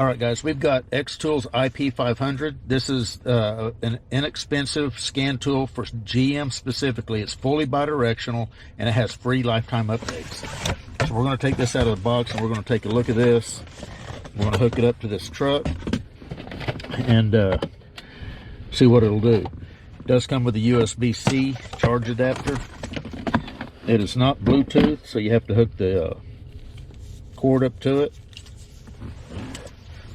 All right, guys, we've got Xtool's IP500. This is an inexpensive scan tool for GM specifically. It's fully bidirectional, and it has free lifetime updates. So we're going to take this out of the box, and we're going to take a look at this. We're going to hook it up to this truck and see what it'll do. It does come with a USB-C charge adapter. It is not Bluetooth, so you have to hook the cord up to it.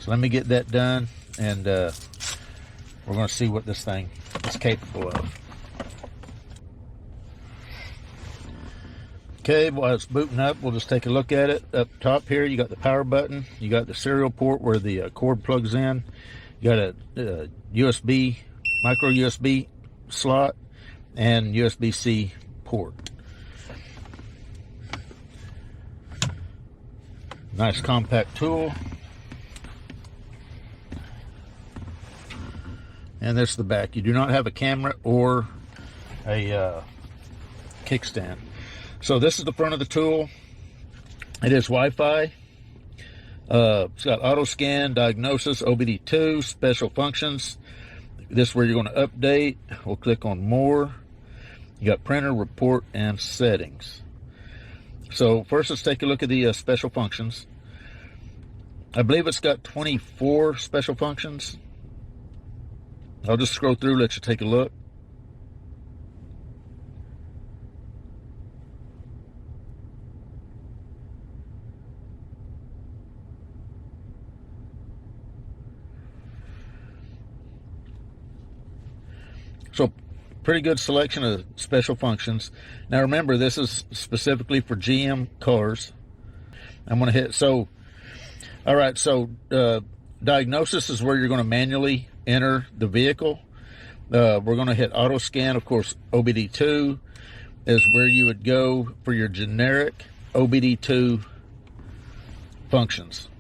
So let me get that done, and we're going to see what this thing is capable of. Okay, while it's booting up, we'll just take a look at it. Up top here, you got the power button. You got the serial port where the cord plugs in. You got a USB, micro USB slot, and USB-C port. Nice compact tool. And there's the back. You do not have a camera or a kickstand. So this is the front of the tool. It is Wi-Fi. It's got auto scan, diagnosis, OBD2, special functions. This is where you're going to update. We'll click on more. You got printer, report, and settings. So first, let's take a look at the special functions. I believe it's got 24 special functions. I'll just scroll through, let you take a look. So pretty good selection of special functions. Now remember, this is specifically for GM cars. I'm going to hit, so, all right, so diagnosis is where you're going to manually enter the vehicle. We're going to hit auto scan. Of course, OBD2 is where you would go for your generic OBD2 functions.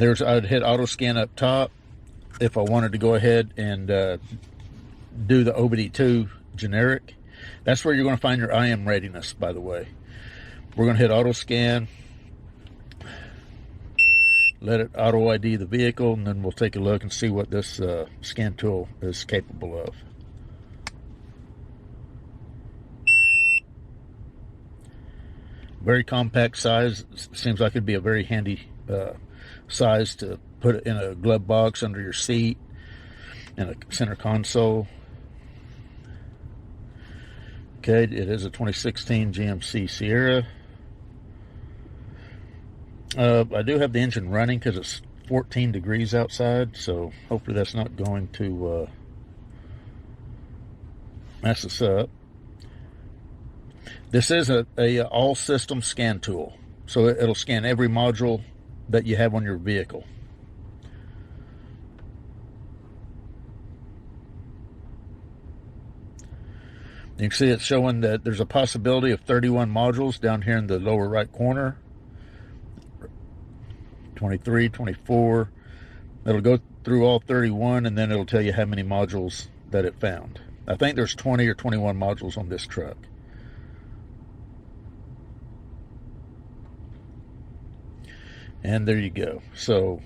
I would hit auto scan up top if I wanted to go ahead and do the OBD2 generic. That's where you're going to find your IM readiness, by the way. We're going to hit auto scan. Let it auto ID the vehicle, and then we'll take a look and see what this scan tool is capable of. Very compact size. Seems like it'd be a very handy size to put it in a glove box under your seat in a center console. Okay, it is a 2016 GMC Sierra. I do have the engine running because it's 14 degrees outside, so hopefully that's not going to mess us up. This is a all system scan tool, so it'll scan every module that you have on your vehicle. You can see it's showing that there's a possibility of 31 modules down here in the lower right corner. 23, 24. It'll go through all 31, and then it'll tell you how many modules that it found. I think there's 20 or 21 modules on this truck. And there you go. So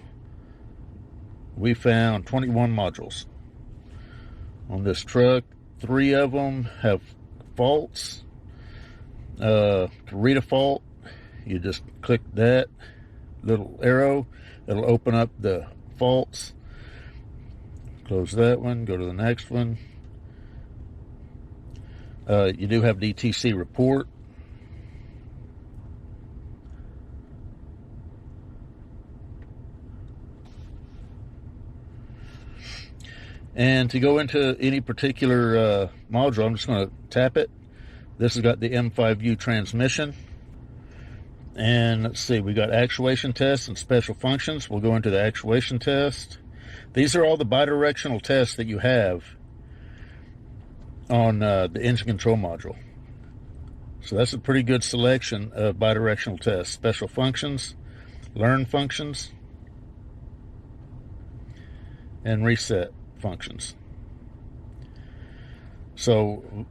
we found 21 modules on this truck. 3 of them have faults. To read a fault, you just click that little arrow. It'll open up the faults. Close that one, go to the next one. You do have DTC report. And to go into any particular module, I'm just going to tap it. This has got the M5U transmission. And let's see, we got actuation tests and special functions. We'll go into the actuation test. These are all the bidirectional tests that you have on the engine control module. So that's a pretty good selection of bidirectional tests. Special functions, learn functions, and reset functions. So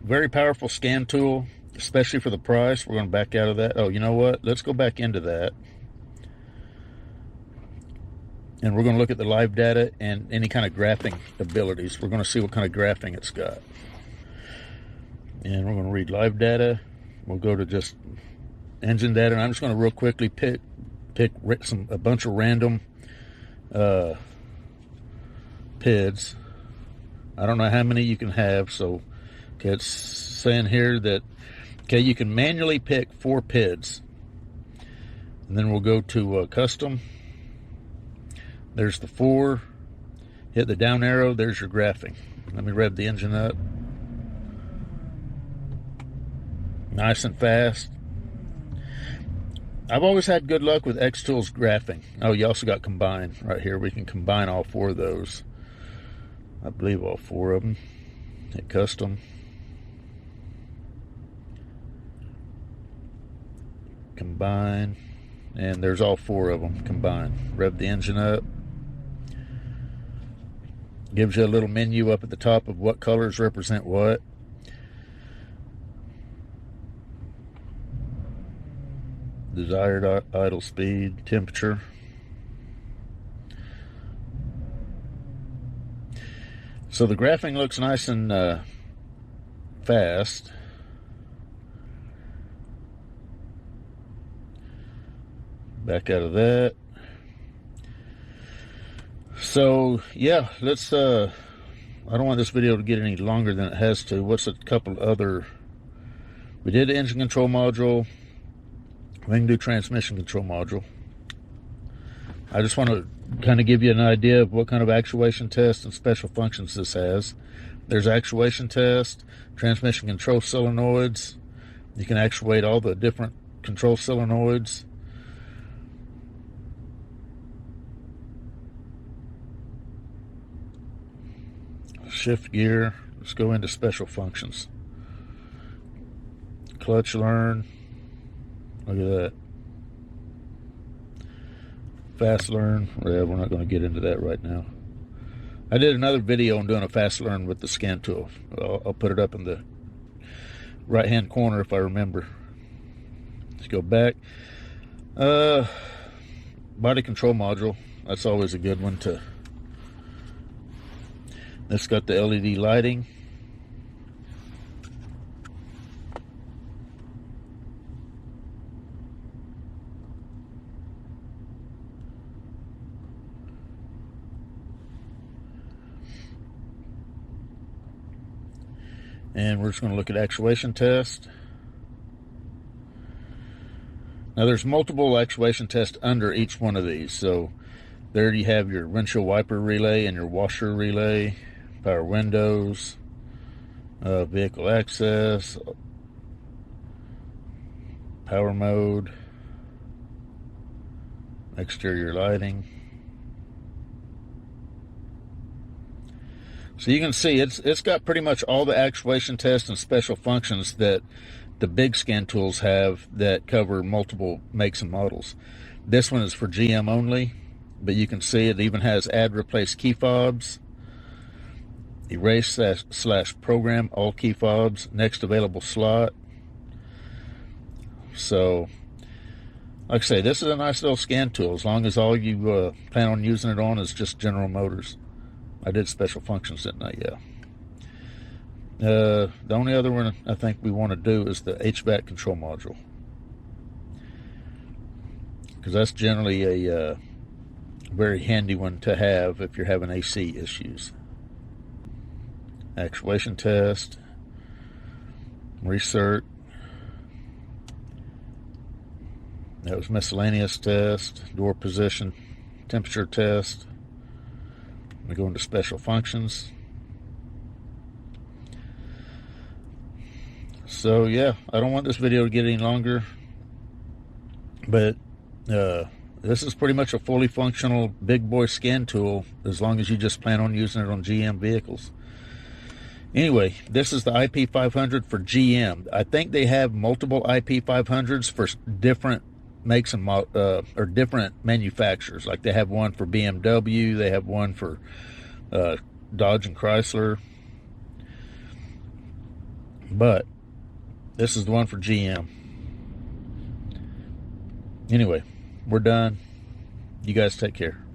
very powerful scan tool. especially for the price. We're going to back out of that. Oh, you know what? Let's go back into that. And we're going to look at the live data and any kind of graphing abilities. We're going to see what kind of graphing it's got. And we're going to read live data. We'll go to just engine data. And I'm just going to real quickly pick a bunch of random PIDs. I don't know how many you can have. So, okay, it's saying here that, okay, you can manually pick 4 PIDs. And then we'll go to custom. There's the 4. Hit the down arrow. There's your graphing. Let me rev the engine up. Nice and fast. I've always had good luck with Xtool's graphing. Oh, you also got combine right here. We can combine all 4 of those. I believe all 4 of them. Hit custom. Combine. And there's all 4 of them combined. Rev the engine up. Gives you a little menu up at the top of what colors represent what. Desired idle speed, temperature. So the graphing looks nice and fast. Back out of that. So yeah, let's I don't want this video to get any longer than it has to. What's a couple other? We did the engine control module. We can do transmission control module. I just want to kind of give you an idea of what kind of actuation test and special functions this has. There's actuation test, transmission control solenoids. You can actuate all the different control solenoids. Shift gear. Let's go into special functions. Clutch learn. Look at that. Fast learn. Yeah, we're not going to get into that right now. I did another video on doing a fast learn with the scan tool. I'll put it up in the right hand corner if I remember. Let's go back. Body control module. That's always a good one to. It's got the LED lighting. And we're just going to look at actuation test. Now there's multiple actuation tests under each one of these. So there you have your windshield wiper relay and your washer relay, power windows, vehicle access, power mode, exterior lighting. So you can see it's got pretty much all the actuation tests and special functions that the big scan tools have that cover multiple makes and models. This one is for GM only, but you can see it even has add replace key fobs, erase / program all key fobs, next available slot. So like I say, this is a nice little scan tool as long as all you plan on using it on is just General Motors. I did special functions, didn't I? Yeah. The only other one I think we want to do is the HVAC control module, because that's generally a very handy one to have if you're having AC issues. Actuation test, recert. That was miscellaneous test, door position, temperature test. We go into special functions. So yeah, I don't want this video to get any longer, but this is pretty much a fully functional big boy scan tool as long as you just plan on using it on GM vehicles. Anyway, this is the IP500 for GM. I think they have multiple IP500s for different makes and or different manufacturers. Like they have one for BMW, they have one for Dodge and Chrysler. But This is the one for GM. Anyway, we're done. You guys take care.